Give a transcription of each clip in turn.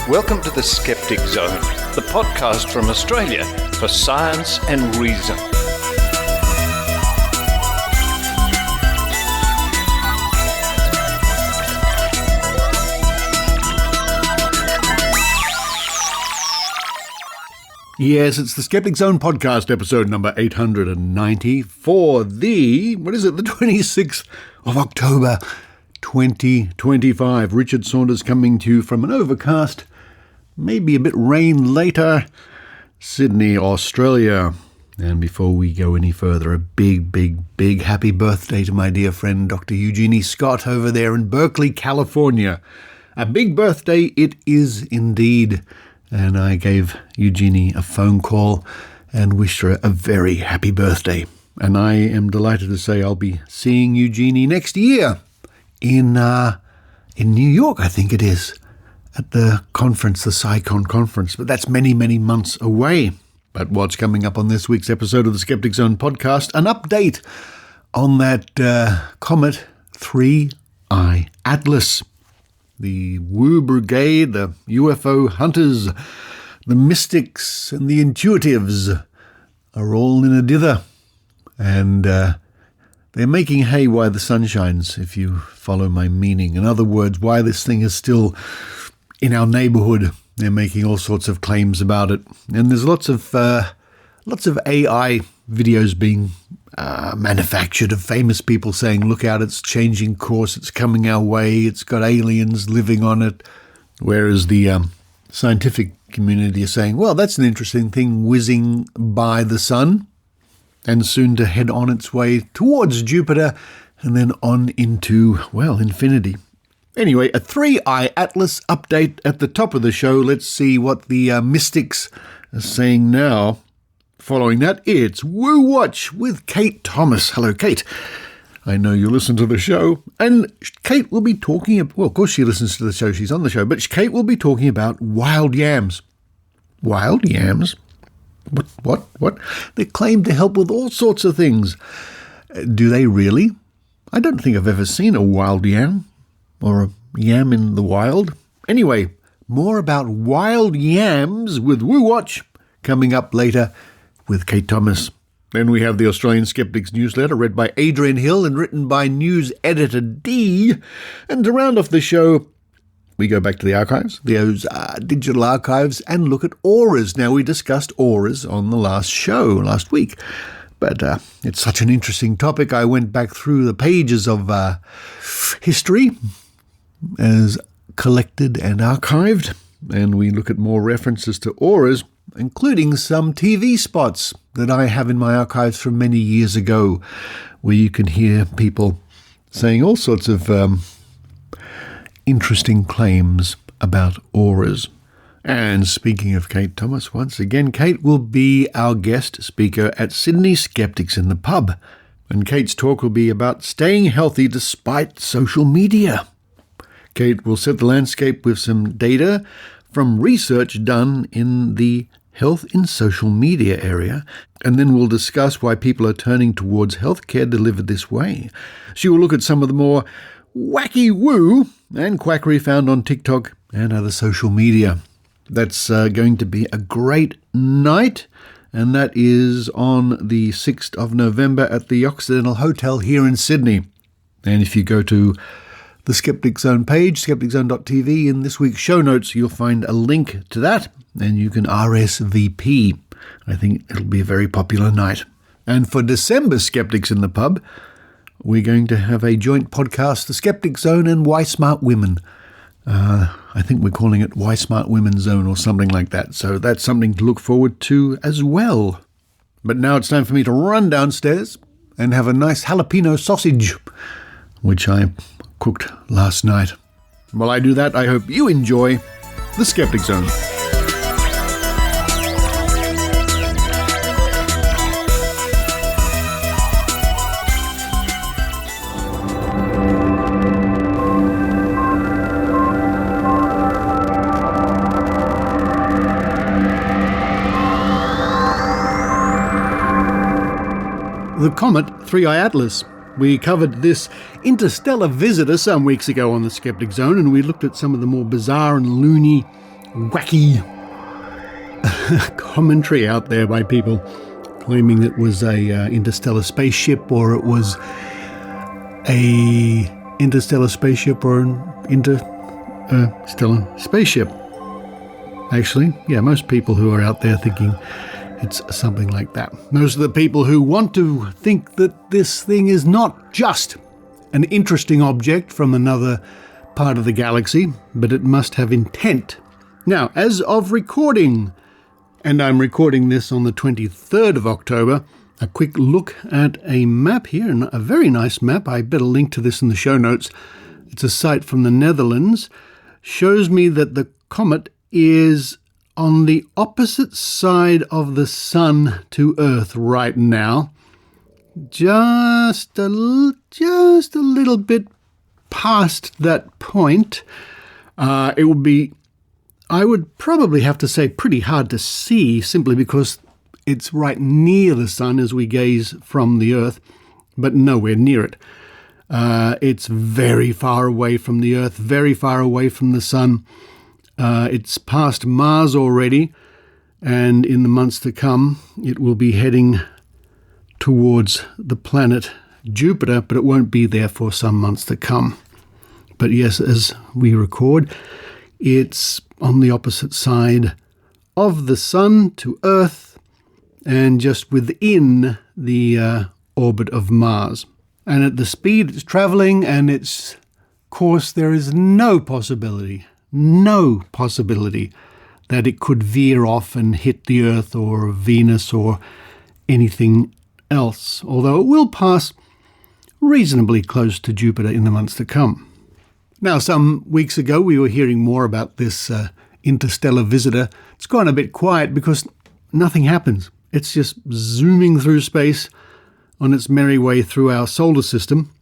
Welcome to the Skeptic Zone, the podcast from Australia for science and reason. Yes, it's the Skeptic Zone podcast, episode number 890 for the 26th of October, 2025. Richard Saunders coming to you from an overcast, maybe a bit rain later, Sydney, Australia. And before we go any further, a big happy birthday to my dear friend Dr. Eugenie Scott over there in Berkeley, California. A big birthday it is indeed. And I gave Eugenie a phone call and wished her a very happy birthday. And I am delighted to say I'll be seeing Eugenie next year in New York, I think it is, at the conference, the SciCon conference. But that's many months away. But what's coming up on this week's episode of the Skeptic Zone podcast? An update on that comet 3I Atlas. The Woo Brigade, the UFO hunters, the mystics and the intuitives are all in a dither. And they're making hay while the sun shines, if you follow my meaning. In other words, why this thing is still in our neighborhood. They're making all sorts of claims about it. And there's lots of AI videos being manufactured of famous people saying, look out, it's changing course, it's coming our way, it's got aliens living on it. Whereas the scientific community is saying, well, that's an interesting thing whizzing by the sun and soon to head on its way towards Jupiter and then on into, well, infinity. Anyway, a 3I Atlas update at the top of the show. Let's see what the mystics are saying now. Following that, it's Woo Watch with Kate Thomas. Hello, Kate. I know you listen to the show. And Kate will be talking about, well, of course she listens to the show, she's on the show, but Kate will be talking about wild yams. Wild yams? What? They claim to help with all sorts of things. Do they really? I don't think I've ever seen a wild yam or a yam in the wild. Anyway, more about wild yams with Woo Watch coming up later with Kate Thomas. Then we have the Australian Skeptics newsletter read by Adrienne Hill and written by news editor D. And to round off the show, we go back to the archives, those digital archives, and look at auras. Now, we discussed auras on the last show, last week. But it's such an interesting topic. I went back through the pages of history as collected and archived, and we look at more references to auras, including some TV spots that I have in my archives from many years ago, where you can hear people saying all sorts of interesting claims about auras. And speaking of Kate Thomas, once again, Kate will be our guest speaker at Sydney Skeptics in the Pub. And Kate's talk will be about staying healthy despite social media. Kate will set the landscape with some data from research done in the health in social media area, and then we'll discuss why people are turning towards healthcare delivered this way. She will look at some of the more wacky woo and quackery found on TikTok and other social media. That's going to be a great night, and that is on the 6th of November at the Occidental Hotel here in Sydney. And if you go to the Skeptic Zone page, skepticzone.tv, in this week's show notes, you'll find a link to that, and you can RSVP. I think it'll be a very popular night. And for December Skeptics in the Pub, we're going to have a joint podcast, The Skeptic Zone and Why Smart Women. I think we're calling it Why Smart Women Zone or something like that. So that's something to look forward to as well. But now it's time for me to run downstairs and have a nice jalapeno sausage, which I cooked last night. While I do that, I hope you enjoy The Skeptic Zone. The comet 3I Atlas. We covered this interstellar visitor some weeks ago on the Skeptic Zone, and we looked at some of the more bizarre and loony wacky commentary out there by people claiming it was a interstellar spaceship, or it was a interstellar spaceship, or an interstellar spaceship. Actually, yeah, most people who are out there thinking it's something like that. Most of the people who want to think that this thing is not just an interesting object from another part of the galaxy, but it must have intent. Now, as of recording, and I'm recording this on the 23rd of October, a quick look at a map here, and a very nice map. I better link to this in the show notes. It's a site from the Netherlands. Shows me that the comet is on the opposite side of the sun to Earth right now. Just a little bit past that point. It would be, I would probably have to say, pretty hard to see, simply because it's right near the sun as we gaze from the Earth, but nowhere near it. It's very far away from the Earth, very far away from the sun. It's past Mars already, and in the months to come, it will be heading towards the planet Jupiter, but it won't be there for some months to come. But yes, as we record, it's on the opposite side of the sun to Earth, and just within the orbit of Mars. And at the speed it's travelling and its course, there is no possibility that it could veer off and hit the Earth or Venus or anything else, although it will pass reasonably close to Jupiter in the months to come. Now, some weeks ago we were hearing more about this interstellar visitor. It's gone a bit quiet because nothing happens. It's just zooming through space on its merry way through our solar system.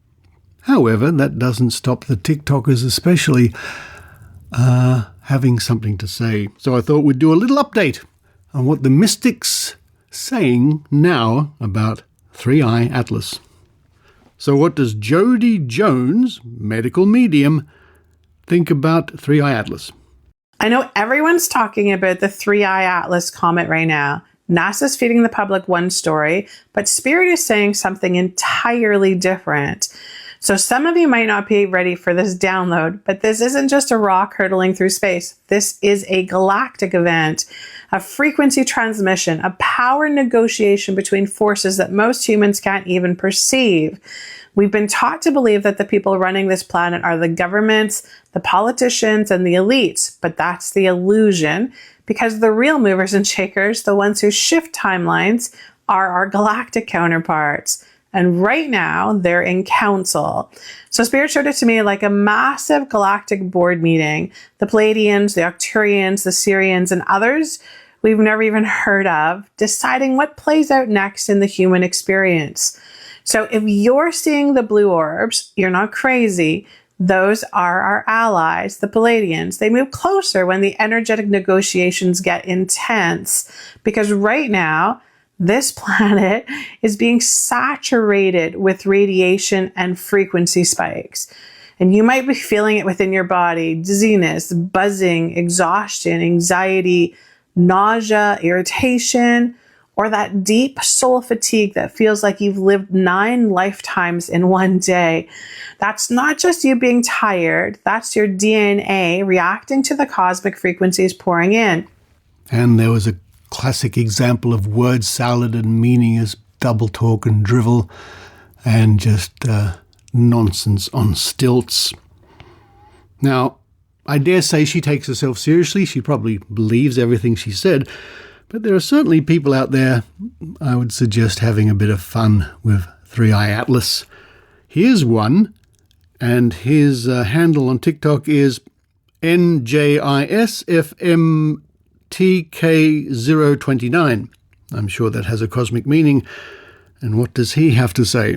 However, that doesn't stop the TikTokers especially having something to say. So I thought we'd do a little update on what the mystics saying now about 3i Atlas. So what does Jody Jones, medical medium, think about 3i Atlas? I know everyone's talking about the 3i Atlas comet right now. NASA's feeding the public one story, but Spirit is saying something entirely different. So some of you might not be ready for this download, but this isn't just a rock hurtling through space. This is a galactic event, a frequency transmission, a power negotiation between forces that most humans can't even perceive. We've been taught to believe that the people running this planet are the governments, the politicians, and the elites, but that's the illusion, because the real movers and shakers, the ones who shift timelines, are our galactic counterparts. And right now, they're in council. So Spirit showed it to me like a massive galactic board meeting. The Pleiadians, the Arcturians, the Sirians, and others we've never even heard of, deciding what plays out next in the human experience. So if you're seeing the blue orbs, you're not crazy. Those are our allies, the Pleiadians. They move closer when the energetic negotiations get intense, because right now, this planet is being saturated with radiation and frequency spikes. And you might be feeling it within your body: dizziness, buzzing, exhaustion, anxiety, nausea, irritation, or that deep soul fatigue that feels like you've lived 9 lifetimes in one day. That's not just you being tired. That's your DNA reacting to the cosmic frequencies pouring in. And there was a classic example of word salad and meaningless double talk and drivel and just nonsense on stilts. Now, I dare say she takes herself seriously. She probably believes everything she said. But there are certainly people out there, I would suggest, having a bit of fun with 3i Atlas. Here's one, and his handle on TikTok is NJISFMTK029. I'm sure that has a cosmic meaning. And what does he have to say?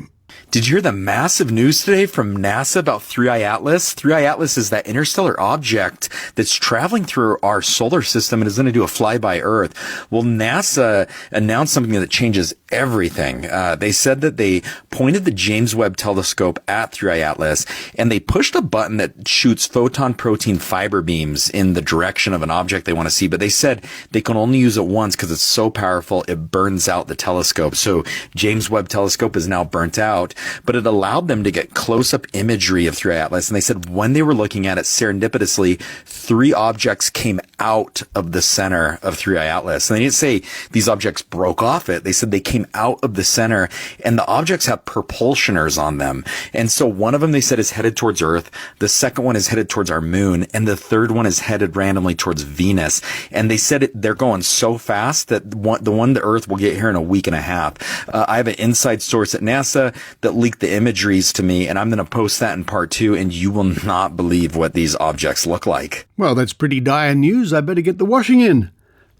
Did you hear the massive news today from NASA about 3I Atlas? 3I Atlas is that interstellar object that's traveling through our solar system and is going to do a flyby Earth. Well, NASA announced something that changes everything. They said that they pointed the James Webb Telescope at 3I Atlas and they pushed a button that shoots photon protein fiber beams in the direction of an object they want to see. But they said they can only use it once because it's so powerful it burns out the telescope. So James Webb Telescope is now burnt out. But it allowed them to get close-up imagery of 3I Atlas. And they said when they were looking at it serendipitously, 3 objects came out of the center of 3I Atlas. And they didn't say these objects broke off it. They said they came out of the center, and the objects have propulsioners on them. And so one of them, they said, is headed towards Earth. The second one is headed towards our moon. And the third one is headed randomly towards Venus. And they said they're going so fast that the one to Earth will get here in a week and a half. I have an inside source at NASA that leaked the imageries to me, and I'm going to post that in part 2, and you will not believe what these objects look like. Well, that's pretty dire news. I better get the washing in.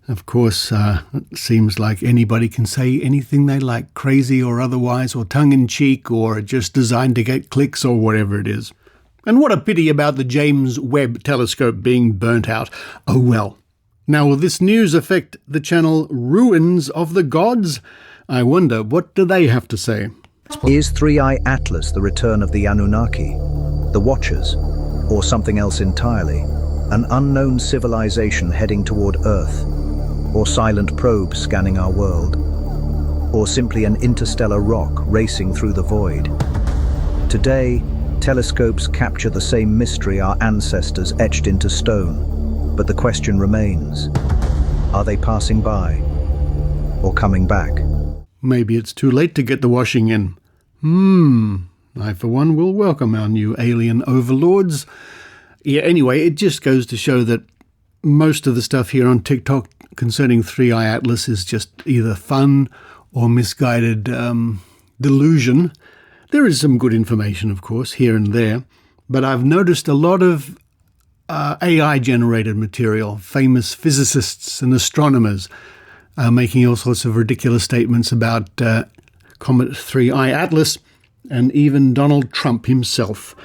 Of course, it seems like anybody can say anything they like, crazy or otherwise, or tongue-in-cheek, or just designed to get clicks or whatever it is. And what a pity about the James Webb Telescope being burnt out. Oh well. Now, will this news affect the channel Ruins of the Gods? I wonder, what do they have to say? Is 3I Atlas the return of the Anunnaki, the Watchers, or something else entirely? An unknown civilization heading toward Earth, or silent probes scanning our world, or simply an interstellar rock racing through the void? Today, telescopes capture the same mystery our ancestors etched into stone, but the question remains, are they passing by, or coming back? Maybe it's too late to get the washing in. I for one will welcome our new alien overlords. Yeah, anyway, it just goes to show that most of the stuff here on TikTok concerning 3I Atlas is just either fun or misguided delusion. There is some good information, of course, here and there, but I've noticed a lot of AI-generated material, famous physicists and astronomers making all sorts of ridiculous statements about Comet 3I Atlas, and even Donald Trump himself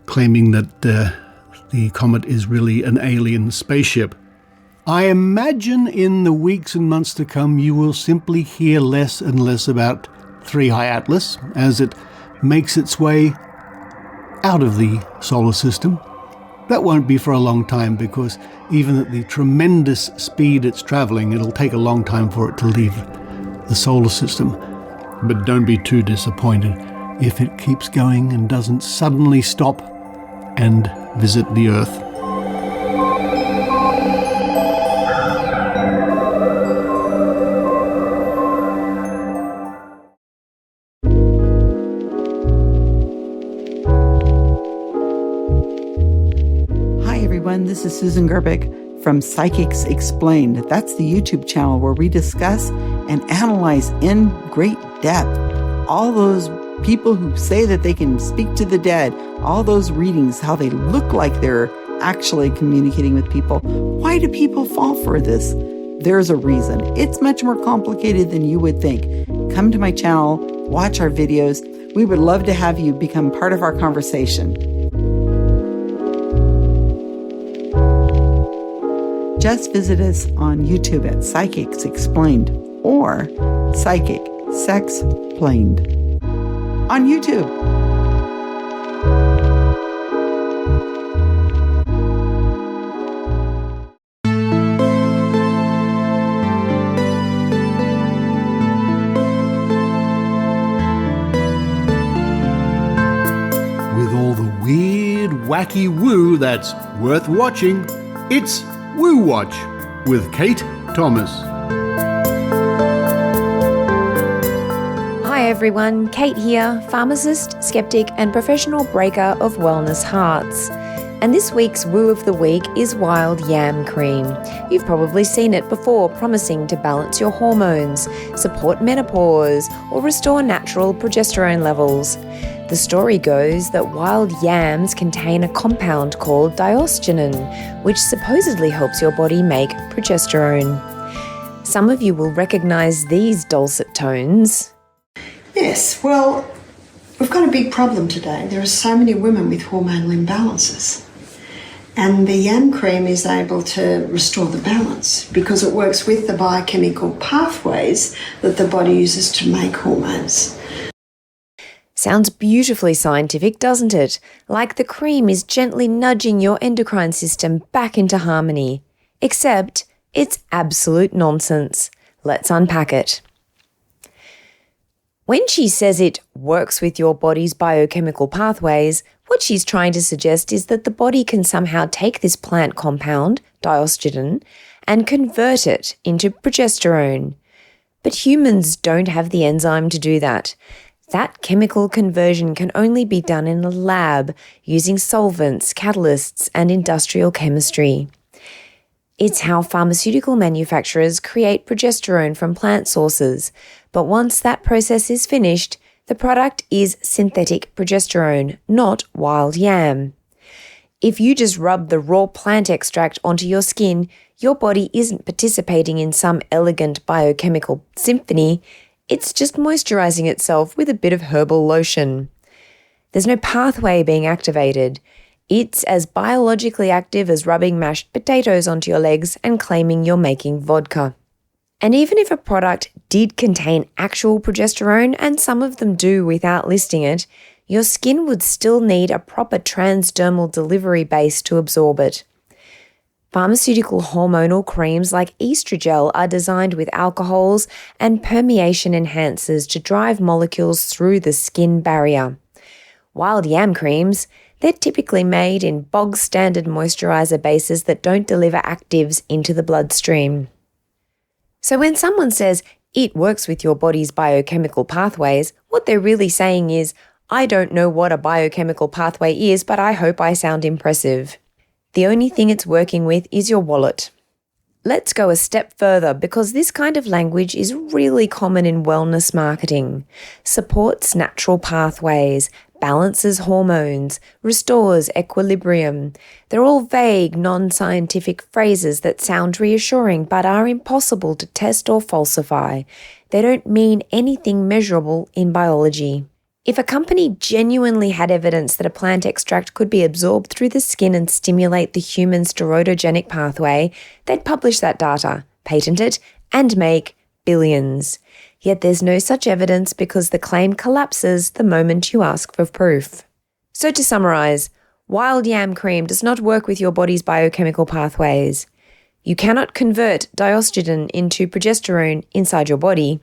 claiming that the comet is really an alien spaceship. I imagine in the weeks and months to come you will simply hear less and less about 3I Atlas as it makes its way out of the solar system. That won't be for a long time because even at the tremendous speed it's traveling, it'll take a long time for it to leave the solar system. But don't be too disappointed if it keeps going and doesn't suddenly stop and visit the Earth. This is Susan Gerbic from Psychics Explained. That's the YouTube channel where we discuss and analyze in great depth all those people who say that they can speak to the dead, all those readings, how they look like they're actually communicating with people. Why do people fall for this? There's a reason. It's much more complicated than you would think. Come to my channel, watch our videos. We would love to have you become part of our conversation. Just visit us on YouTube at Psychics Explained or Psychic Sex Planed on YouTube. With all the weird, wacky woo that's worth watching, it's Woo Watch with Kate Thomas. Hi everyone, Kate here, pharmacist, skeptic and professional breaker of wellness hearts. And this week's Woo of the Week is Wild Yam Cream. You've probably seen it before, promising to balance your hormones, support menopause or restore natural progesterone levels. The story goes that wild yams contain a compound called diosgenin, which supposedly helps your body make progesterone. Some of you will recognise these dulcet tones. Yes, well, We've got a big problem today. There are so many women with hormonal imbalances. And the yam cream is able to restore the balance because it works with the biochemical pathways that the body uses to make hormones. Sounds beautifully scientific, doesn't it? Like the cream is gently nudging your endocrine system back into harmony. Except it's absolute nonsense. Let's unpack it. When she says it works with your body's biochemical pathways, what she's trying to suggest is that the body can somehow take this plant compound, diostrogen, and convert it into progesterone. But humans don't have the enzyme to do that. That chemical conversion can only be done in a lab using solvents, catalysts, and industrial chemistry. It's how pharmaceutical manufacturers create progesterone from plant sources, but once that process is finished, the product is synthetic progesterone, not wild yam. If you just rub the raw plant extract onto your skin, your body isn't participating in some elegant biochemical symphony. It's just moisturizing itself with a bit of herbal lotion. There's no pathway being activated. It's as biologically active as rubbing mashed potatoes onto your legs and claiming you're making vodka. And even if a product did contain actual progesterone, and some of them do without listing it, your skin would still need a proper transdermal delivery base to absorb it. Pharmaceutical hormonal creams like estrogel are designed with alcohols and permeation enhancers to drive molecules through the skin barrier. Wild yam creams, they're typically made in bog-standard moisturizer bases that don't deliver actives into the bloodstream. So when someone says it works with your body's biochemical pathways, what they're really saying is, I don't know what a biochemical pathway is, but I hope I sound impressive. The only thing it's working with is your wallet. Let's go a step further because this kind of language is really common in wellness marketing. Supports natural pathways, balances hormones, restores equilibrium. They're all vague, non-scientific phrases that sound reassuring but are impossible to test or falsify. They don't mean anything measurable in biology. If a company genuinely had evidence that a plant extract could be absorbed through the skin and stimulate the human steroidogenic pathway, they'd publish that data, patent it, and make billions. Yet there's no such evidence because the claim collapses the moment you ask for proof. So to summarise, wild yam cream does not work with your body's biochemical pathways. You cannot convert diostrogen into progesterone inside your body.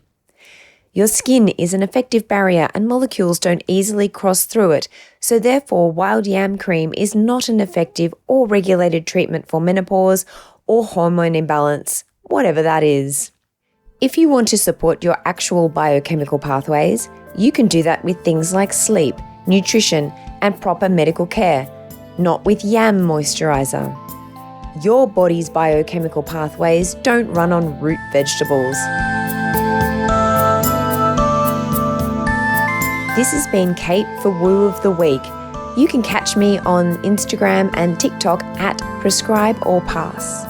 Your skin is an effective barrier and molecules don't easily cross through it, so therefore wild yam cream is not an effective or regulated treatment for menopause or hormone imbalance, whatever that is. If you want to support your actual biochemical pathways, you can do that with things like sleep, nutrition, and proper medical care, not with yam moisturizer. Your body's biochemical pathways don't run on root vegetables. This has been Kate for Woo of the Week. You can catch me on Instagram and TikTok at Prescribe or Pass.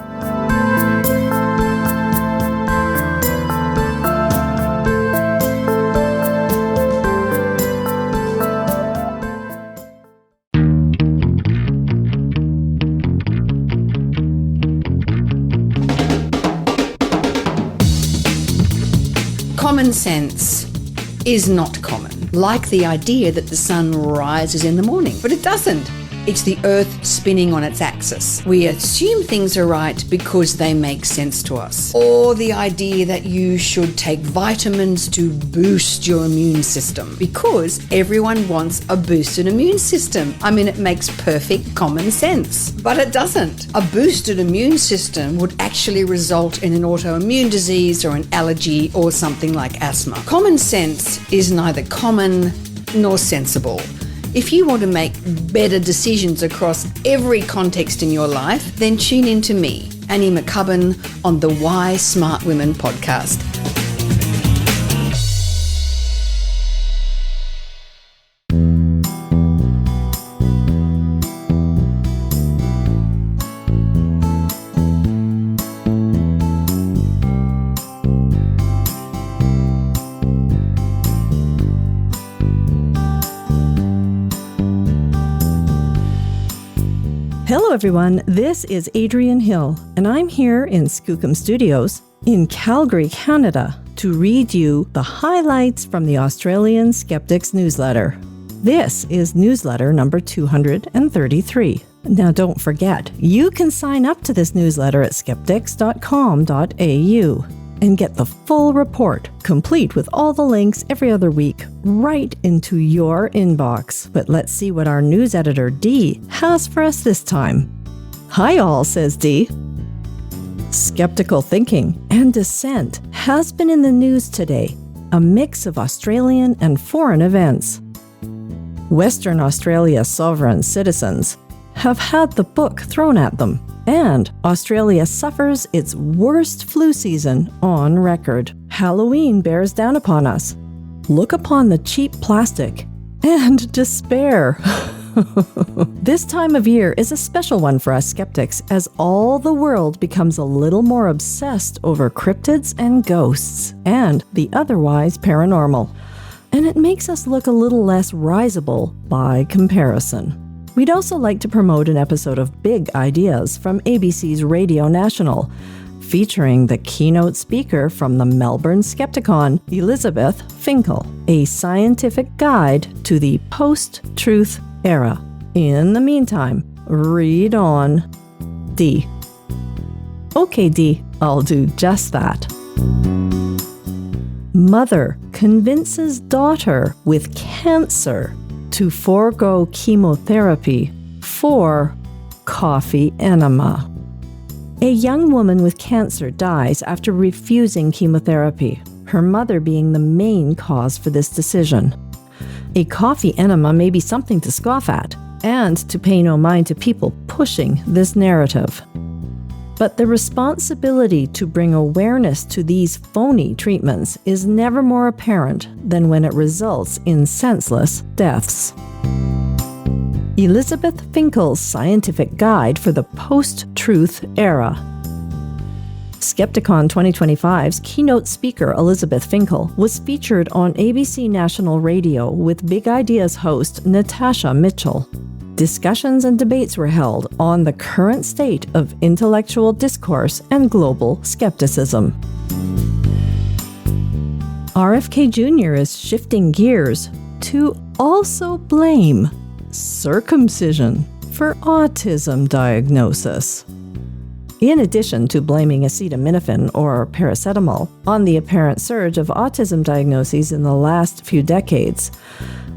Common sense is not common, like the idea that the sun rises in the morning, but it doesn't. It's the Earth spinning on its axis. We assume things are right because they make sense to us. Or the idea that you should take vitamins to boost your immune system because everyone wants a boosted immune system. I mean, it makes perfect common sense, but it doesn't. A boosted immune system would actually result in an autoimmune disease or an allergy or something like asthma. Common sense is neither common nor sensible. If you want to make better decisions across every context in your life, then tune in to me, Annie McCubbin, on the Why Smart Women podcast. Hello everyone, this is Adrienne Hill, and I'm here in Skookum Studios in Calgary, Canada, to read you the highlights from the Australian Skeptics newsletter. This is newsletter number 233. Now don't forget, you can sign up to this newsletter at skeptics.com.au and get the full report, complete with all the links every other week, right into your inbox. But let's see what our news editor, Dee, has for us this time. Hi all, says Dee. Skeptical thinking and dissent has been in the news today, a mix of Australian and foreign events. Western Australia sovereign citizens have had the book thrown at them, and Australia suffers its worst flu season on record. Halloween bears down upon us. Look upon the cheap plastic and despair. This time of year is a special one for us skeptics, as all the world becomes a little more obsessed over cryptids and ghosts and the otherwise paranormal. And it makes us look a little less risible by comparison. We'd also like to promote an episode of Big Ideas from ABC's Radio National, featuring the keynote speaker from the Melbourne Skepticon, Elizabeth Finkel, a scientific guide to the post-truth era. In the meantime, read on. D. Okay, D, I'll do just that. Mother convinces daughter with cancer to forego chemotherapy for coffee enema. A young woman with cancer dies after refusing chemotherapy, her mother being the main cause for this decision. A coffee enema may be something to scoff at, and to pay no mind to people pushing this narrative. But the responsibility to bring awareness to these phony treatments is never more apparent than when it results in senseless deaths. Elizabeth Finkel's scientific guide for the post-truth era. Skepticon 2025's keynote speaker Elizabeth Finkel was featured on ABC National Radio with Big Ideas host Natasha Mitchell. Discussions and debates were held on the current state of intellectual discourse and global skepticism. RFK Jr. is shifting gears to also blame circumcision for autism diagnosis. In addition to blaming acetaminophen or paracetamol on the apparent surge of autism diagnoses in the last few decades,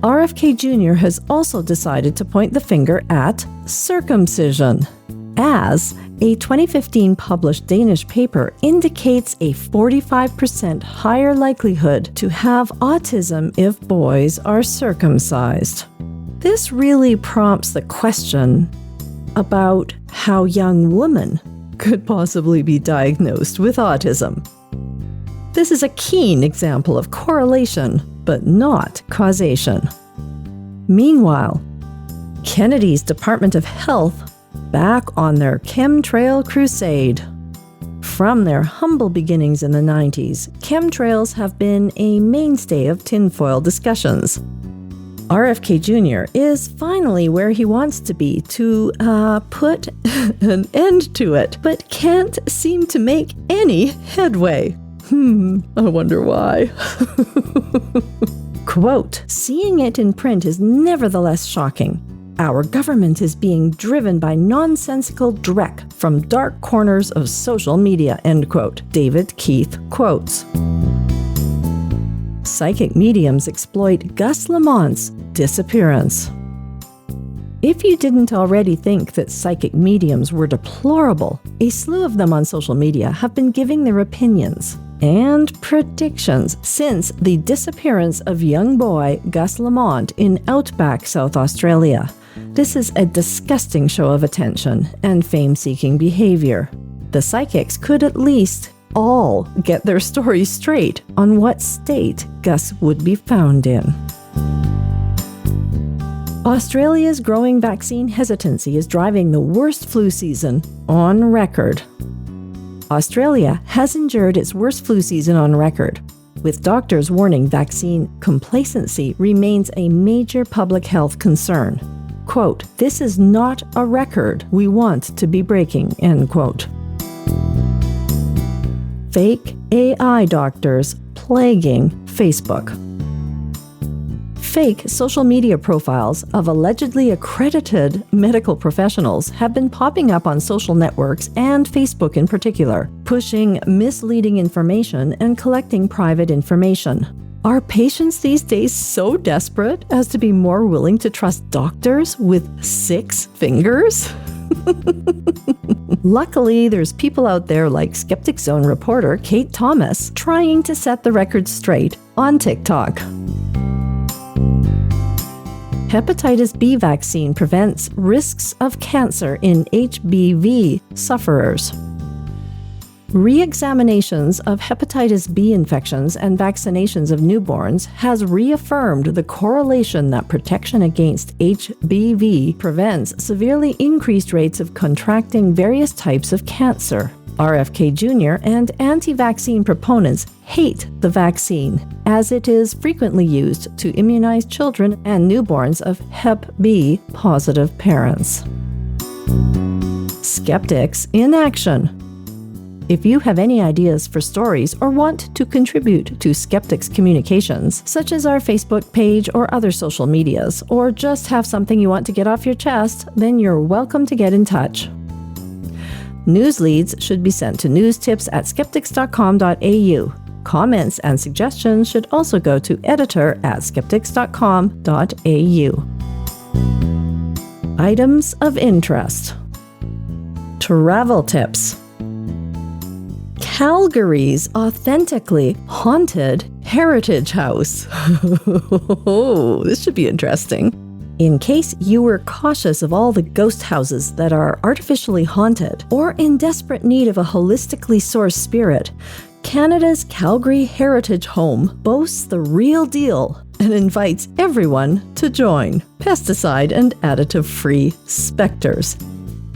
RFK Jr. has also decided to point the finger at circumcision, as a 2015 published Danish paper indicates a 45% higher likelihood to have autism if boys are circumcised. This really prompts the question about how young women could possibly be diagnosed with autism. This is a keen example of correlation, but not causation. Meanwhile, Kennedy's Department of Health back on their chemtrail crusade. From their humble beginnings in the 90s, chemtrails have been a mainstay of tinfoil discussions. RFK Jr. is finally where he wants to be to put an end to it, but can't seem to make any headway. I wonder why. Quote, seeing it in print is nevertheless shocking. Our government is being driven by nonsensical dreck from dark corners of social media, end quote. David Keith quotes. Psychic mediums exploit Gus Lamont's disappearance. If you didn't already think that psychic mediums were deplorable, a slew of them on social media have been giving their opinions and predictions since the disappearance of young boy Gus Lamont in outback South Australia. This is a disgusting show of attention and fame-seeking behavior. The psychics could at least all get their story straight on what state Gus would be found in. Australia's growing vaccine hesitancy is driving the worst flu season on record. Australia has endured its worst flu season on record, with doctors warning vaccine complacency remains a major public health concern. quote, "This is not a record we want to be breaking," end quote. Fake AI doctors plaguing Facebook. Fake social media profiles of allegedly accredited medical professionals have been popping up on social networks and Facebook in particular, pushing misleading information and collecting private information. Are patients these days so desperate as to be more willing to trust doctors with 6 fingers? Luckily, there's people out there like Skeptic Zone reporter Kate Thomas trying to set the record straight on TikTok. Hepatitis B vaccine prevents risks of cancer in HBV sufferers. Re-examinations of hepatitis B infections and vaccinations of newborns has reaffirmed the correlation that protection against HBV prevents severely increased rates of contracting various types of cancer. RFK Jr. and anti-vaccine proponents hate the vaccine, as it is frequently used to immunize children and newborns of Hep B positive parents. Skeptics in action. If you have any ideas for stories or want to contribute to Skeptics communications, such as our Facebook page or other social medias, or just have something you want to get off your chest, then you're welcome to get in touch. News leads should be sent to newstips@skeptics.com.au. Comments and suggestions should also go to editor@skeptics.com.au. Items of interest. Travel tips. Calgary's authentically haunted heritage house. This should be interesting. In case you were cautious of all the ghost houses that are artificially haunted or in desperate need of a holistically sourced spirit, Canada's Calgary Heritage Home boasts the real deal and invites everyone to join pesticide and additive-free specters.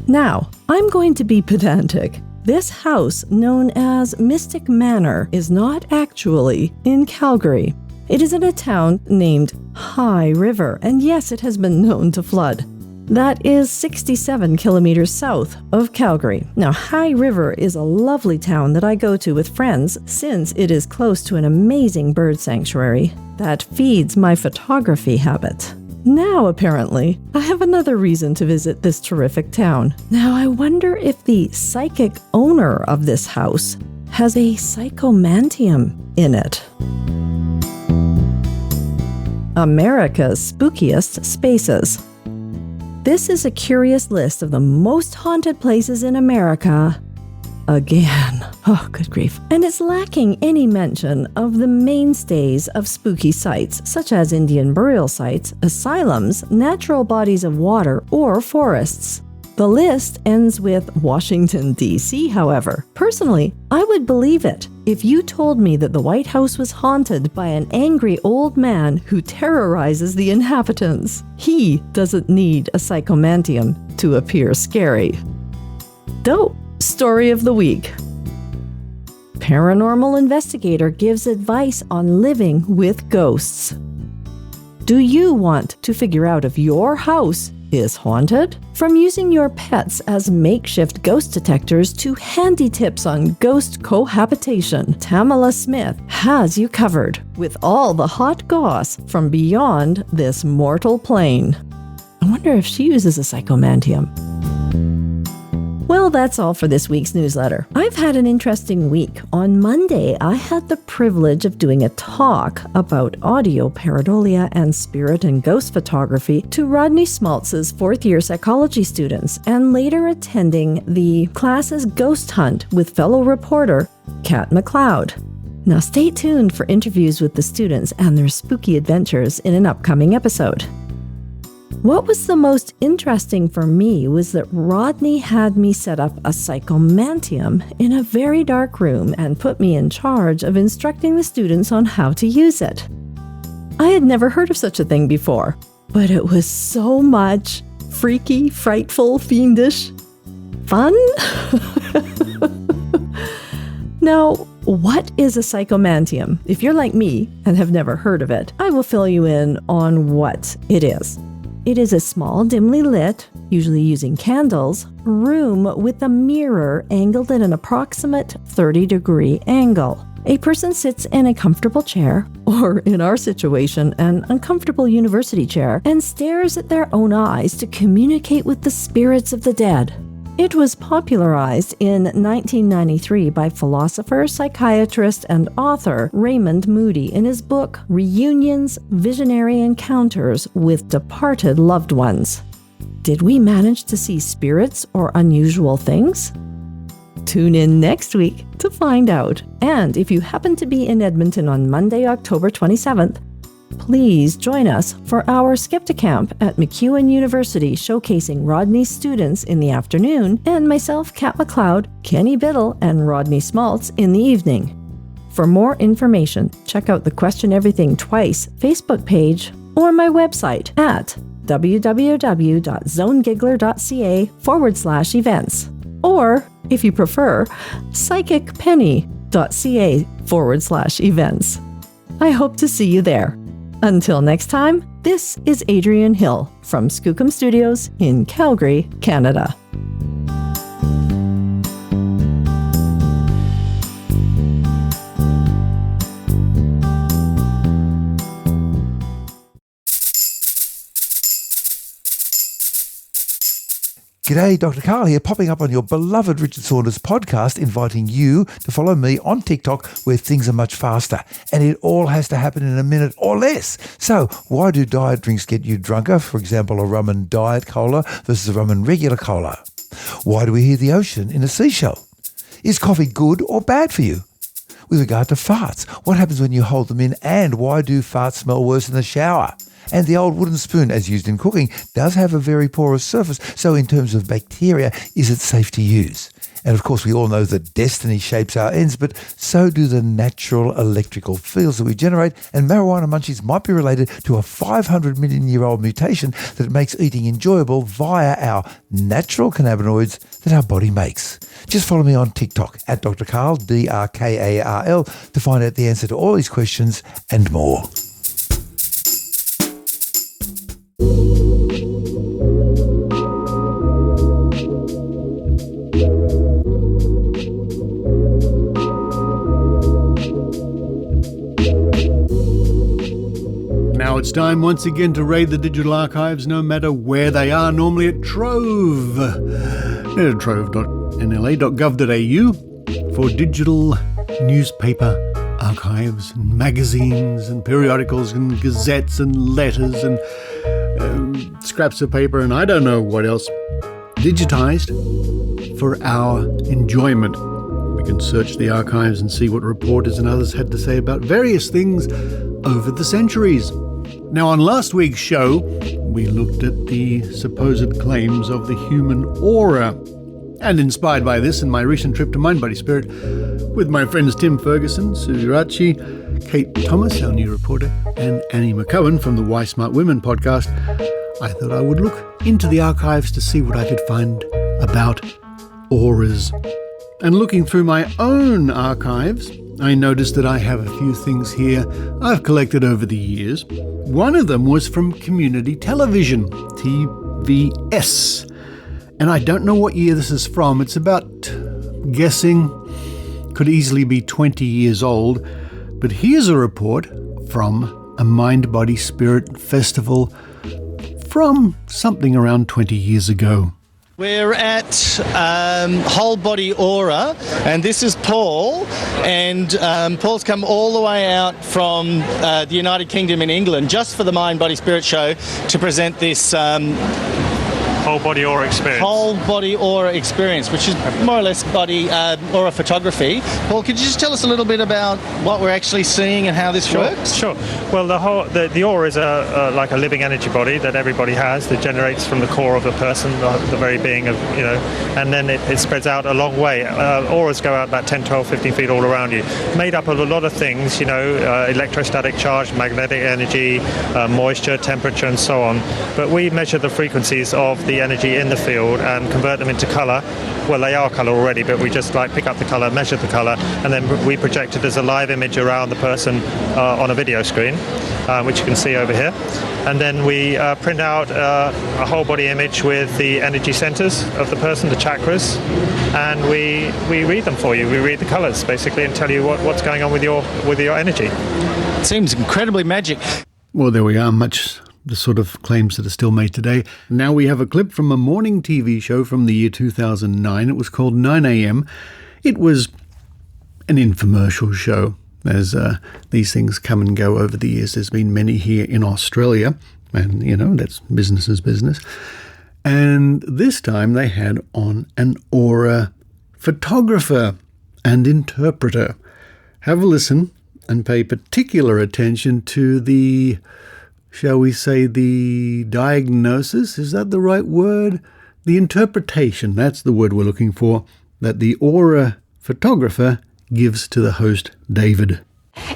Now, I'm going to be pedantic. This house, known as Mystic Manor, is not actually in Calgary. It is in a town named High River, and yes, it has been known to flood. That is 67 kilometers south of Calgary. Now, High River is a lovely town that I go to with friends since it is close to an amazing bird sanctuary that feeds my photography habit. Now, apparently, I have another reason to visit this terrific town. Now, I wonder if the psychic owner of this house has a psychomantium in it. America's spookiest spaces. This is a curious list of the most haunted places in America. Again. Oh, good grief. And it's lacking any mention of the mainstays of spooky sites, such as Indian burial sites, asylums, natural bodies of water, or forests. The list ends with Washington, D.C., however. Personally, I would believe it if you told me that the White House was haunted by an angry old man who terrorizes the inhabitants. He doesn't need a psychomantium to appear scary. Dope. Story of the week. Paranormal investigator gives advice on living with ghosts. Do you want to figure out if your house is haunted? From using your pets as makeshift ghost detectors to handy tips on ghost cohabitation, Tamala Smith has you covered with all the hot goss from beyond this mortal plane. I wonder if she uses a psychomantium. Well, that's all for this week's newsletter. I've had an interesting week. On Monday, I had the privilege of doing a talk about audio pareidolia and spirit and ghost photography to Rodney Smaltz's fourth-year psychology students, and later attending the class's ghost hunt with fellow reporter Kat McLeod. Now stay tuned for interviews with the students and their spooky adventures in an upcoming episode. What was the most interesting for me was that Rodney had me set up a psychomantium in a very dark room and put me in charge of instructing the students on how to use it. I had never heard of such a thing before, but it was so much freaky, frightful, fiendish fun. Now, what is a psychomantium? If you're like me and have never heard of it, I will fill you in on what it is. It is a small, dimly lit, usually using candles, room with a mirror angled at an approximate 30-degree angle. A person sits in a comfortable chair, or in our situation, an uncomfortable university chair, and stares at their own eyes to communicate with the spirits of the dead. It was popularized in 1993 by philosopher, psychiatrist, and author Raymond Moody in his book Reunions, Visionary Encounters with Departed Loved Ones. Did we manage to see spirits or unusual things? Tune in next week to find out. And if you happen to be in Edmonton on Monday, October 27th, please join us for our Skeptic Camp at MacEwan University, showcasing Rodney's students in the afternoon and myself, Kat McLeod, Kenny Biddle, and Rodney Smaltz in the evening. For more information, check out the Question Everything Twice Facebook page or my website at www.zonegiggler.ca/events. Or, if you prefer, psychicpenny.ca/events. I hope to see you there. Until next time, this is Adrienne Hill from Skookum Studios in Calgary, Canada. G'day, Dr. Karl here, popping up on your beloved Richard Saunders podcast, inviting you to follow me on TikTok, where things are much faster, and it all has to happen in a minute or less. So, why do diet drinks get you drunker? For example, a rum and diet cola versus a rum and regular cola. Why do we hear the ocean in a seashell? Is coffee good or bad for you? With regard to farts, what happens when you hold them in, and why do farts smell worse in the shower? And the old wooden spoon, as used in cooking, does have a very porous surface, so in terms of bacteria, is it safe to use? And of course, we all know that destiny shapes our ends, but so do the natural electrical fields that we generate, and marijuana munchies might be related to a 500-million-year-old mutation that makes eating enjoyable via our natural cannabinoids that our body makes. Just follow me on TikTok at Dr. Karl, DRKARL, to find out the answer to all these questions and more. Now it's time once again to raid the digital archives, no matter where they are, normally at TROVE. trove.nla.gov.au for digital newspaper archives and magazines and periodicals and gazettes and letters and scraps of paper and I don't know what else. Digitised for our enjoyment. We can search the archives and see what reporters and others had to say about various things over the centuries. Now, on last week's show, we looked at the supposed claims of the human aura. And inspired by this and my recent trip to Mind, Body, Spirit with my friends Tim Ferguson, Susie Ratchi, Kate Thomas, our new reporter, and Annie McCowan from the Why Smart Women podcast, I thought I would look into the archives to see what I could find about auras. And looking through my own archives, I noticed that I have a few things here I've collected over the years. One of them was from community television, TVS. And I don't know what year this is from. It's about, guessing, could easily be 20 years old. But here's a report from a Mind, Body, Spirit festival from something around 20 years ago. We're at Whole Body Aura, and this is Paul, and Paul's come all the way out from the United Kingdom in England just for the Mind, Body, Spirit show to present this Whole Body Aura experience. Whole Body Aura experience, which is more or less body aura photography. Paul, could you just tell us a little bit about what we're actually seeing and how this works? Sure. Well, the aura is like a living energy body that everybody has that generates from the core of a person, the very being of, and then it spreads out a long way. Auras go out about 10, 12, 15 feet all around you, made up of a lot of things, electrostatic charge, magnetic energy, moisture, temperature, and so on. But we measure the frequencies of the the energy in the field and convert them into colour. Well, they are colour already, but we just pick up the colour, measure the colour, and then we project it as a live image around the person on a video screen, which you can see over here. And then we print out a whole body image with the energy centres of the person, the chakras, and we read them for you. We read the colours, basically, and tell you what's going on with your energy. It seems incredibly magic. Well, there we are, much the sort of claims that are still made today. Now we have a clip from a morning TV show from the year 2009. It was called 9 a.m. It was an infomercial show. As these things come and go over the years, there's been many here in Australia, and, that's business is business. And this time they had on an aura photographer and interpreter. Have a listen and pay particular attention to the, shall we say, the diagnosis, is that the right word? The interpretation, that's the word we're looking for, that the aura photographer gives to the host, David.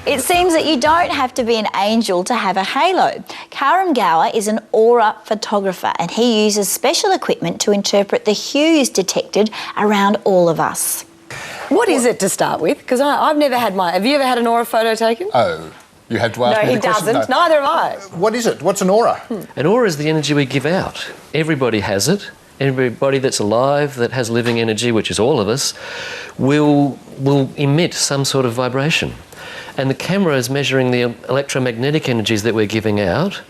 It seems that you don't have to be an angel to have a halo. Karam Gower is an aura photographer and he uses special equipment to interpret the hues detected around all of us. What is it to start with? Because I've never had mine. Have you ever had an aura photo taken? Oh, you have to ask me the question. No, he doesn't. Neither have I. What is it? What's an aura? An aura is the energy we give out. Everybody has it. Everybody that's alive, that has living energy, which is all of us, will emit some sort of vibration. And the camera is measuring the electromagnetic energies that we're giving out,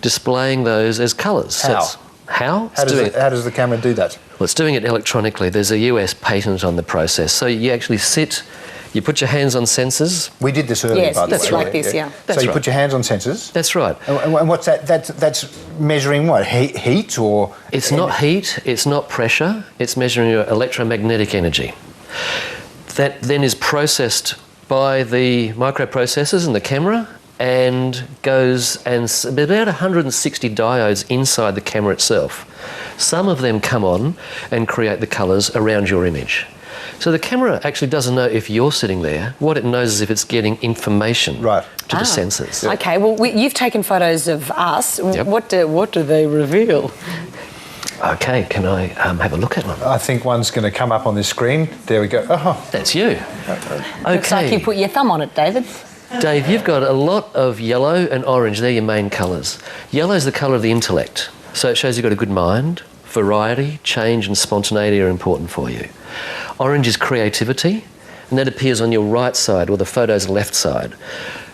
displaying those as colours. How? How? How does the camera do that? Well, it's doing it electronically. There's a US patent on the process. So you actually sit, you put your hands on sensors. We did this earlier, by the way. Yes, like this, yeah. That's so you right. put your hands on sensors? That's right. And what's that? That's measuring what? Heat or...? It's not heat, it's not pressure, it's measuring your electromagnetic energy. That then is processed by the microprocessors in the camera and goes and about 160 diodes inside the camera itself. Some of them come on and create the colours around your image. So the camera actually doesn't know if you're sitting there. What it knows is if it's getting information to the sensors. Yep. Okay, well, you've taken photos of us. Yep. What do they reveal? Okay, can I have a look at one? I think one's going to come up on this screen. There we go. Oh. That's you. Looks like you put your thumb on it, David. Dave, you've got a lot of yellow and orange. They're your main colours. Yellow is the colour of the intellect. So it shows you've got a good mind. Variety, change and spontaneity are important for you. Orange is creativity, and that appears on your right side, or the photo's left side.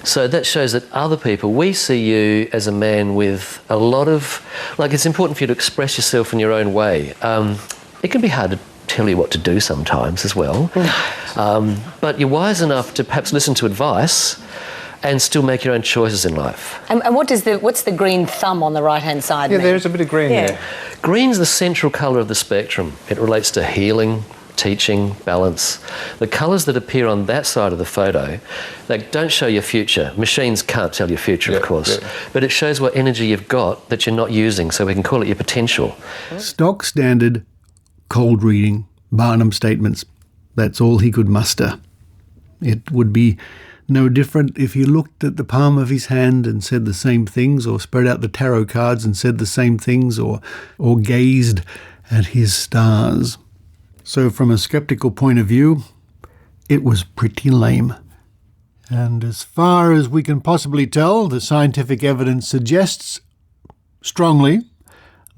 So that shows that other people, we see you as a man with a lot of, it's important for you to express yourself in your own way. It can be hard to tell you what to do sometimes as well. But you're wise enough to perhaps listen to advice and still make your own choices in life. And what's the green thumb on the right-hand side mean? There's a bit of green there. Green's the central colour of the spectrum. It relates to healing, teaching, balance. The colours that appear on that side of the photo, they don't show your future. Machines can't tell your future, of course. Yeah. But it shows what energy you've got that you're not using, so we can call it your potential. Stock standard, cold reading, Barnum statements. That's all he could muster. It would be no different if you looked at the palm of his hand and said the same things, or spread out the tarot cards and said the same things, or gazed at his stars. So from a skeptical point of view, it was pretty lame. And as far as we can possibly tell, the scientific evidence suggests strongly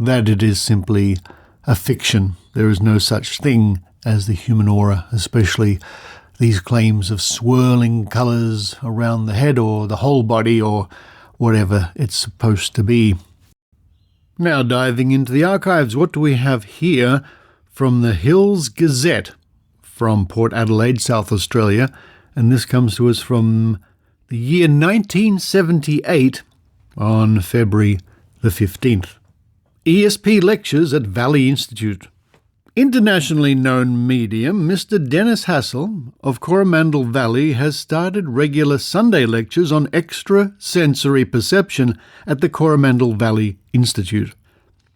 that it is simply a fiction. There is no such thing as the human aura, especially these claims of swirling colours around the head or the whole body or whatever it's supposed to be. Now diving into the archives, what do we have here from the Hills Gazette from Port Adelaide, South Australia, and this comes to us from the year 1978 on February the 15th. ESP lectures at Valley Institute. Internationally known medium Mr. Dennis Hassel of Coromandel Valley has started regular Sunday lectures on extrasensory perception at the Coromandel Valley Institute.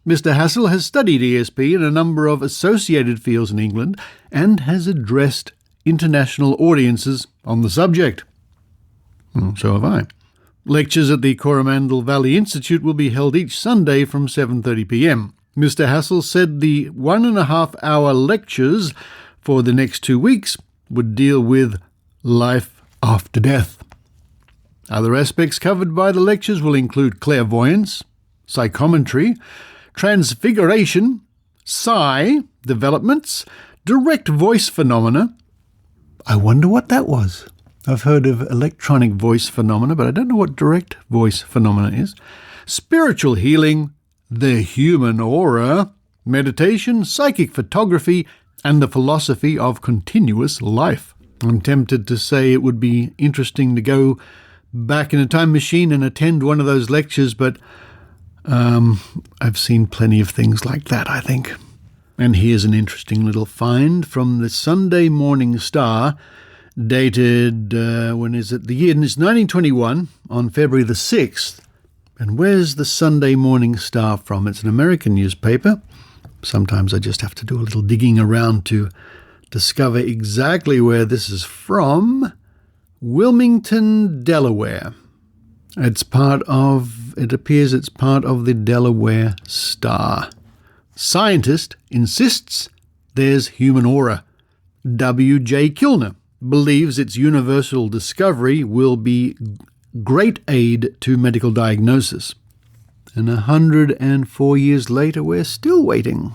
Mr. Hassel has studied ESP in a number of associated fields in England and has addressed international audiences on the subject. So have I. Lectures at the Coromandel Valley Institute will be held each Sunday from 7:30 p.m. Mr. Hassel said the 1.5-hour lectures for the next 2 weeks would deal with life after death. Other aspects covered by the lectures will include clairvoyance, psychometry, transfiguration, psi developments, direct voice phenomena. I wonder what that was. I've heard of electronic voice phenomena, but I don't know what direct voice phenomena is. Spiritual healing, the human aura, meditation, psychic photography, and the philosophy of continuous life. I'm tempted to say it would be interesting to go back in a time machine and attend one of those lectures, but I've seen plenty of things like that, I think. And here's an interesting little find from the Sunday Morning Star, dated, when is it? The year is 1921, on February the 6th. And where's the Sunday Morning Star from? It's an American newspaper. Sometimes I just have to do a little digging around to discover exactly where this is from. Wilmington, Delaware. It appears it's part of the Delaware Star. Scientist insists there's human aura. W.J. Kilner believes its universal discovery will be great aid to medical diagnosis. And 104 years later, we're still waiting.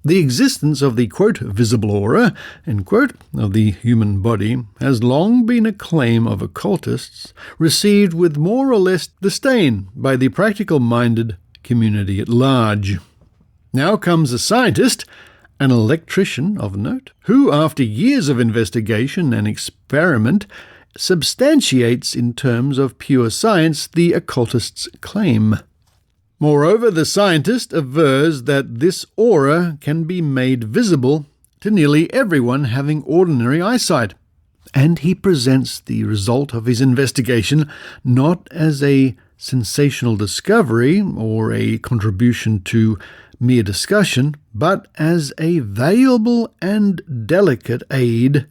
The existence of the, quote, visible aura, end quote, of the human body has long been a claim of occultists, received with more or less disdain by the practical-minded community at large. Now comes a scientist, an electrician of note, who, after years of investigation and experiment, substantiates in terms of pure science the occultist's claim. Moreover, the scientist avers that this aura can be made visible to nearly everyone having ordinary eyesight, and he presents the result of his investigation not as a sensational discovery or a contribution to mere discussion, but as a valuable and delicate aid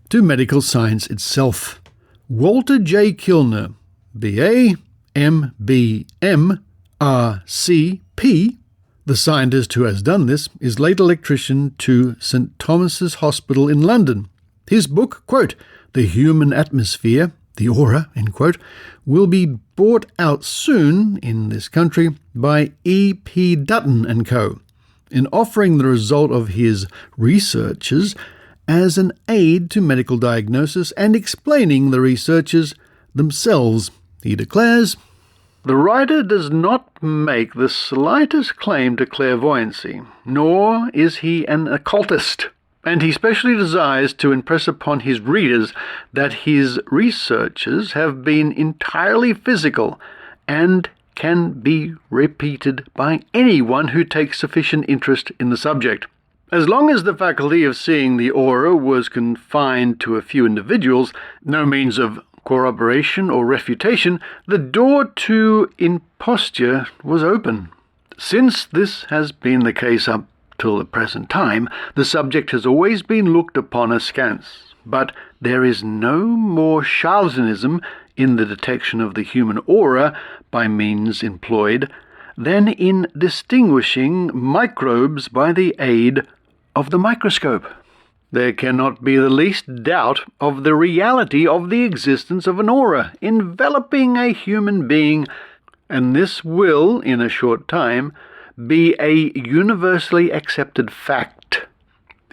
to medical science itself. Walter J. Kilner, B.A., M.B., M., R.C.P., the scientist who has done this, is late electrician to St. Thomas's Hospital in London. His book, quote, The Human Atmosphere, the Aura, end quote, will be bought out soon in this country by E.P. Dutton and Co., in offering the result of his researches as an aid to medical diagnosis and explaining the researches themselves. He declares, The writer does not make the slightest claim to clairvoyancy, nor is he an occultist, and he specially desires to impress upon his readers that his researches have been entirely physical and can be repeated by anyone who takes sufficient interest in the subject. As long as the faculty of seeing the aura was confined to a few individuals, no means of corroboration or refutation, the door to imposture was open. Since this has been the case up till the present time, the subject has always been looked upon askance. But there is no more charlatanism in the detection of the human aura by means employed than in distinguishing microbes by the aid of the microscope. There cannot be the least doubt of the reality of the existence of an aura enveloping a human being, and this will, in a short time, be a universally accepted fact.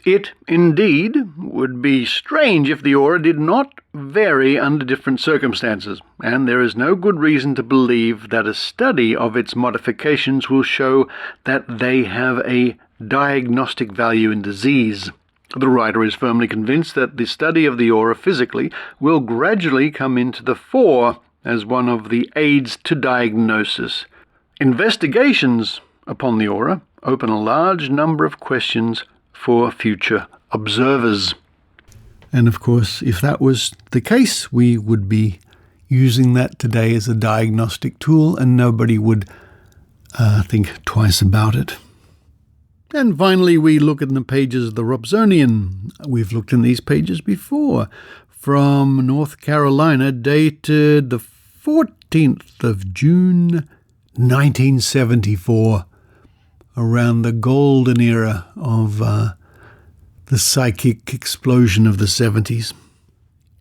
It, indeed, would be strange if the aura did not vary under different circumstances, and there is no good reason to believe that a study of its modifications will show that they have a diagnostic value in disease. The writer is firmly convinced that the study of the aura physically will gradually come into the fore as one of the aids to diagnosis. Investigations upon the aura open a large number of questions for future observers. And of course, if that was the case, we would be using that today as a diagnostic tool and nobody would think twice about it. And finally, we look at the pages of the Robesonian. We've looked in these pages before. From North Carolina, dated the 14th of June, 1974. around the golden era of the psychic explosion of the 70s.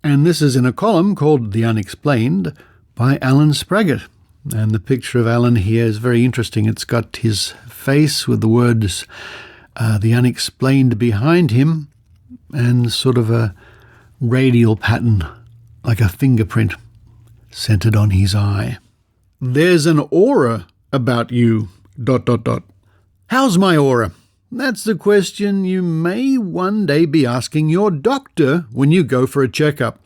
And this is in a column called The Unexplained by Alan Spraggett. And the picture of Alan here is very interesting. It's got his face with the words The Unexplained behind him and sort of a radial pattern like a fingerprint centered on his eye. There's an aura about you, ... How's my aura? That's the question you may one day be asking your doctor when you go for a checkup.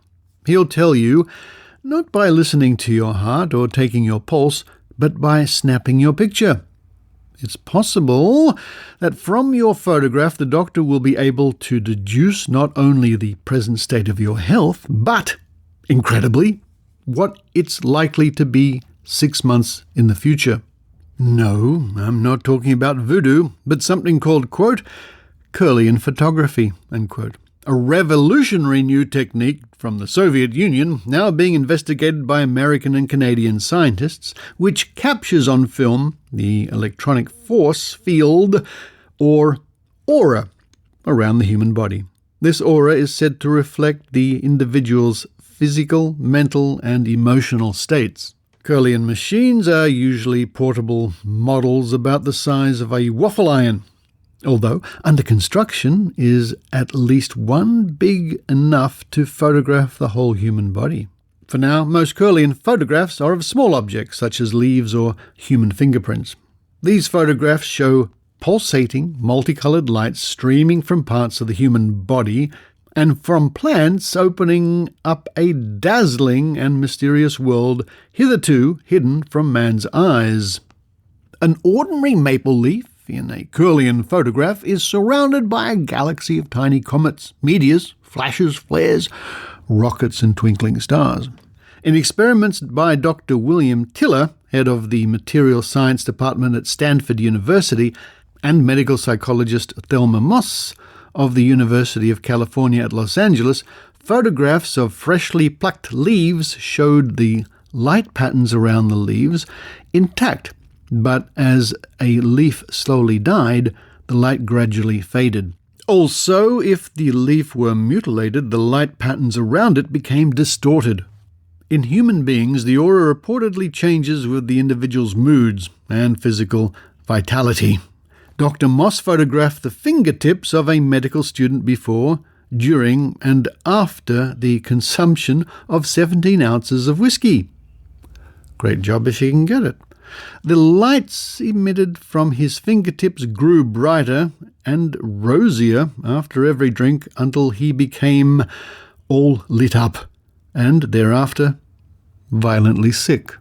He'll tell you, not by listening to your heart or taking your pulse, but by snapping your picture. It's possible that from your photograph the doctor will be able to deduce not only the present state of your health, but, incredibly, what it's likely to be 6 months in the future. No, I'm not talking about voodoo, but something called, quote, Kirlian photography, unquote. A revolutionary new technique from the Soviet Union now being investigated by American and Canadian scientists, which captures on film the electronic force field, or aura, around the human body. This aura is said to reflect the individual's physical, mental, and emotional states. Kirlian machines are usually portable models about the size of a waffle iron, although under construction is at least one big enough to photograph the whole human body. For now, most Kirlian photographs are of small objects such as leaves or human fingerprints. These photographs show pulsating, multicolored lights streaming from parts of the human body and from plants opening up a dazzling and mysterious world hitherto hidden from man's eyes. An ordinary maple leaf in a Kirlian photograph is surrounded by a galaxy of tiny comets, meteors, flashes, flares, rockets and twinkling stars. In experiments by Dr. William Tiller, head of the Material Science Department at Stanford University, and medical psychologist Thelma Moss of the University of California at Los Angeles, photographs of freshly plucked leaves showed the light patterns around the leaves intact, but as a leaf slowly died, the light gradually faded. Also, if the leaf were mutilated, the light patterns around it became distorted. In human beings, the aura reportedly changes with the individual's moods and physical vitality. Dr. Moss photographed the fingertips of a medical student before, during, and after the consumption of 17 ounces of whiskey. Great job if you can get it. The lights emitted from his fingertips grew brighter and rosier after every drink until he became all lit up, and thereafter violently sick.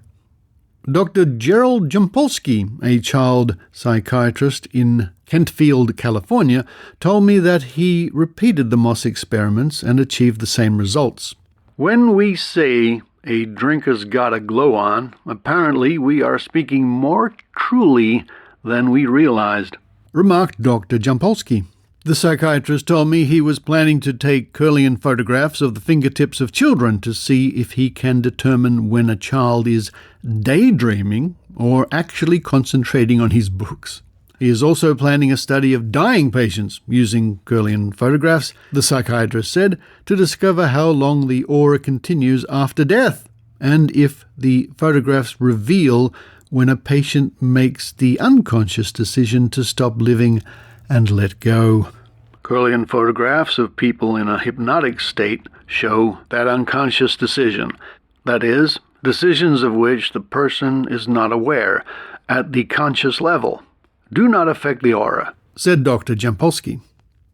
Dr. Gerald Jampolsky, a child psychiatrist in Kentfield, California, told me that he repeated the Moss experiments and achieved the same results. When we say a drinker's got a glow on, apparently we are speaking more truly than we realized, remarked Dr. Jampolsky. The psychiatrist told me he was planning to take Kirlian photographs of the fingertips of children to see if he can determine when a child is daydreaming or actually concentrating on his books. He is also planning a study of dying patients using Kirlian photographs, the psychiatrist said, to discover how long the aura continues after death, and if the photographs reveal when a patient makes the unconscious decision to stop living and let go. Kirlian photographs of people in a hypnotic state show that unconscious decision, that is, decisions of which the person is not aware at the conscious level, do not affect the aura, said Dr. Jampolsky.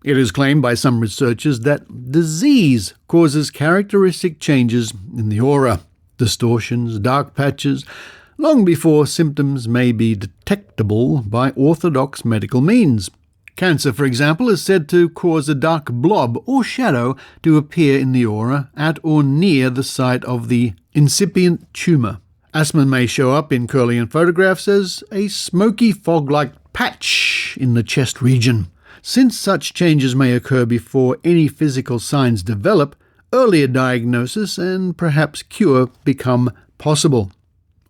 It is claimed by some researchers that disease causes characteristic changes in the aura, distortions, dark patches, long before symptoms may be detectable by orthodox medical means. Cancer, for example, is said to cause a dark blob or shadow to appear in the aura at or near the site of the incipient tumour. Asthma may show up in Kirlian photographs as a smoky fog-like patch in the chest region. Since such changes may occur before any physical signs develop, earlier diagnosis and perhaps cure become possible.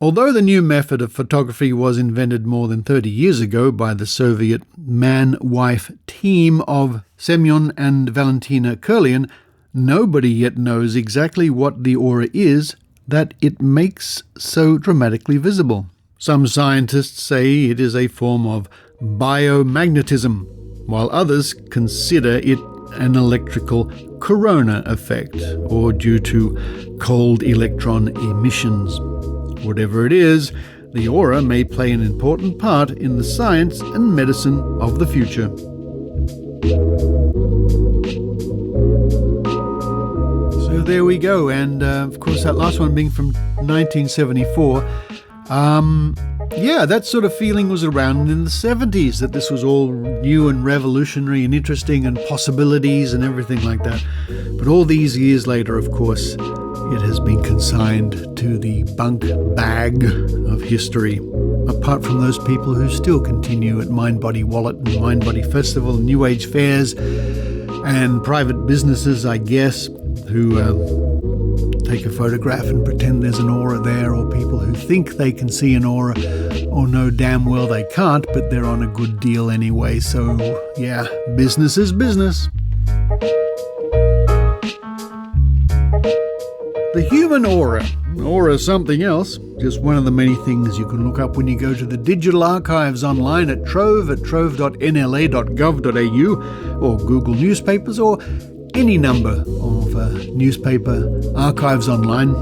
Although the new method of photography was invented more than 30 years ago by the Soviet man-wife team of Semyon and Valentina Kurlian, nobody yet knows exactly what the aura is that it makes so dramatically visible. Some scientists say it is a form of biomagnetism, while others consider it an electrical corona effect, or due to cold electron emissions. Whatever it is, the aura may play an important part in the science and medicine of the future. So there we go, and of course that last one being from 1974. That sort of feeling was around in the 70s, that this was all new and revolutionary and interesting and possibilities and everything like that. But all these years later, of course, it has been consigned to the bunk bag of history, apart from those people who still continue at Mind Body Wallet and Mind Body Festival and New Age fairs, and private businesses, I guess, who take a photograph and pretend there's an aura there, or people who think they can see an aura or know damn well they can't, but they're on a good deal anyway. So, yeah, business is business. The human aura, or something else, just one of the many things you can look up when you go to the digital archives online at trove at trove.nla.gov.au, or Google Newspapers, or any number of newspaper archives online.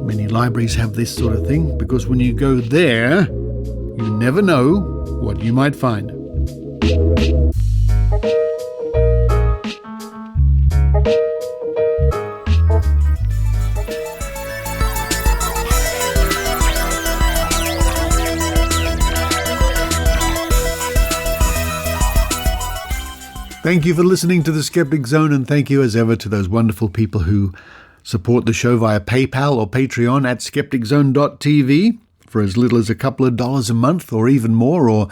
Many libraries have this sort of thing, because when you go there, you never know what you might find. Thank you for listening to the Skeptic Zone, and thank you as ever to those wonderful people who support the show via PayPal or Patreon at skepticzone.tv for as little as a couple of dollars a month, or even more, or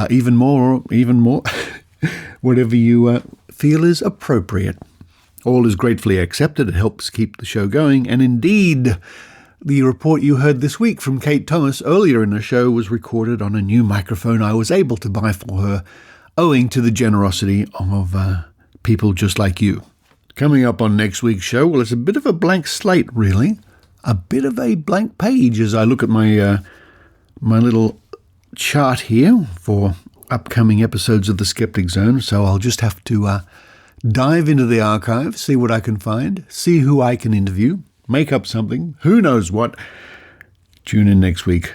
even more, whatever you feel is appropriate. All is gratefully accepted. It helps keep the show going, and indeed, the report you heard this week from Kate Thomas earlier in the show was recorded on a new microphone I was able to buy for her, owing to the generosity of people just like you. Coming up on next week's show, well, it's a bit of a blank slate, really. A bit of a blank page as I look at my my little chart here for upcoming episodes of the Skeptic Zone. So I'll just have to dive into the archive, see what I can find, see who I can interview, make up something, who knows what. Tune in next week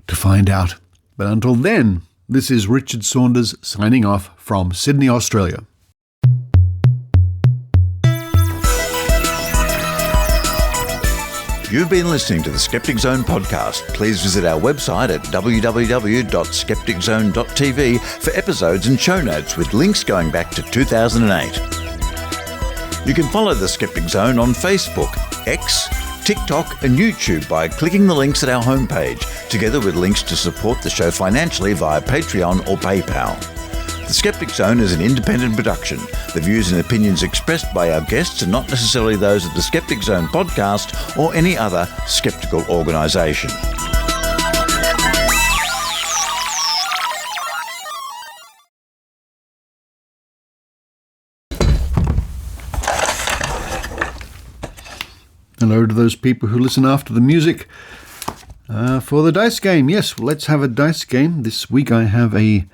to find out. But until then, this is Richard Saunders signing off from Sydney, Australia. You've been listening to the Skeptic Zone podcast. Please visit our website at www.skepticzone.tv for episodes and show notes with links going back to 2008. You can follow the Skeptic Zone on Facebook, X, TikTok and YouTube by clicking the links at our homepage, together with links to support the show financially via Patreon or PayPal. The Skeptic Zone is an independent production. The views and opinions expressed by our guests are not necessarily those of the Skeptic Zone podcast or any other skeptical organisation. Hello to those people who listen after the music. For the dice game, yes, let's have a dice game. This week I have a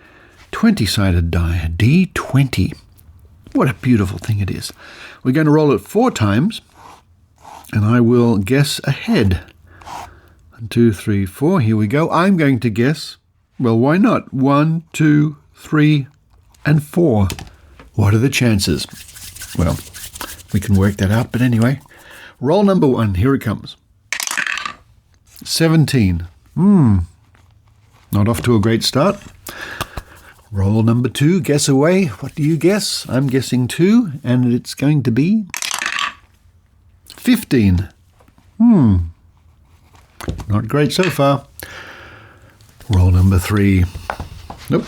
20-sided die, a D20. What a beautiful thing it is. We're going to roll it 4 times, and I will guess ahead. 1, 2, 3, 4. Here we go. I'm going to guess, well, why not? 1, 2, 3, and 4. What are the chances? Well, we can work that out, but anyway. Roll number 1, here it comes. 17. Not off to a great start. Roll number 2, guess away. What do you guess? I'm guessing 2, and it's going to be 15. Not great so far. Roll number 3. Nope.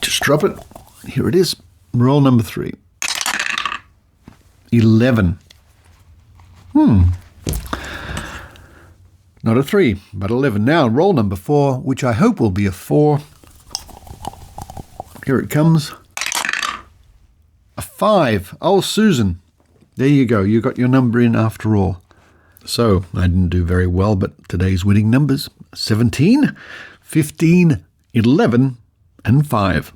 Just drop it. Here it is. Roll number 3. 11. Not a 3, but 11. Now, roll number 4, which I hope will be a 4. Here it comes. A 5. Oh, Susan. There you go. You got your number in after all. So, I didn't do very well, but today's winning numbers, 17, 15, 11, and 5.